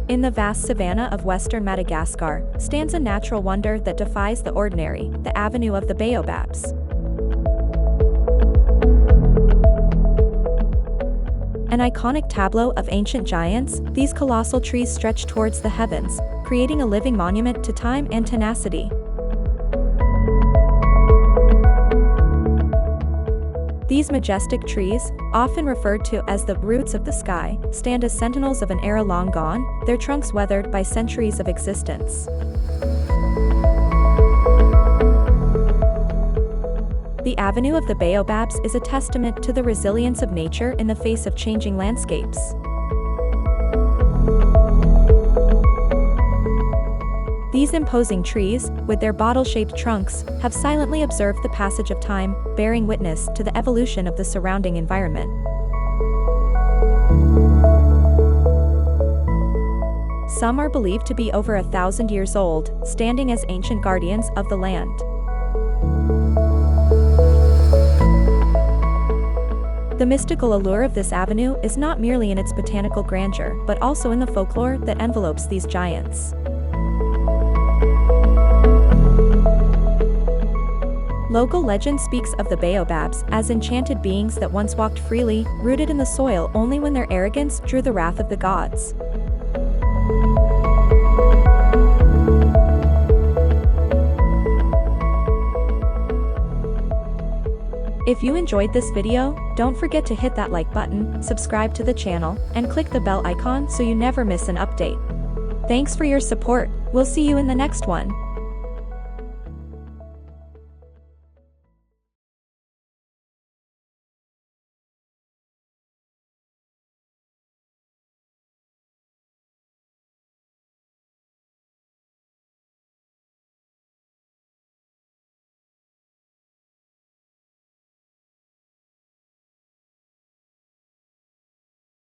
In the vast savanna of western Madagascar stands a natural wonder that defies the ordinary, the Avenue of the Baobabs. An iconic tableau of ancient giants, these colossal trees stretch towards the heavens, creating a living monument to time and tenacity. These majestic trees, often referred to as the roots of the sky, stand as sentinels of an era long gone, their trunks weathered by centuries of existence. The Avenue of the Baobabs is a testament to the resilience of nature in the face of changing landscapes. These imposing trees, with their bottle-shaped trunks, have silently observed the passage of time, bearing witness to the evolution of the surrounding environment. Some are believed to be over 1,000 years old, standing as ancient guardians of the land. The mystical allure of this avenue is not merely in its botanical grandeur, but also in the folklore that envelopes these giants. Local legend speaks of the Baobabs as enchanted beings that once walked freely, rooted in the soil only when their arrogance drew the wrath of the gods. If you enjoyed this video, don't forget to hit that like button, subscribe to the channel, and click the bell icon so you never miss an update. Thanks for your support. We'll see you in the next one.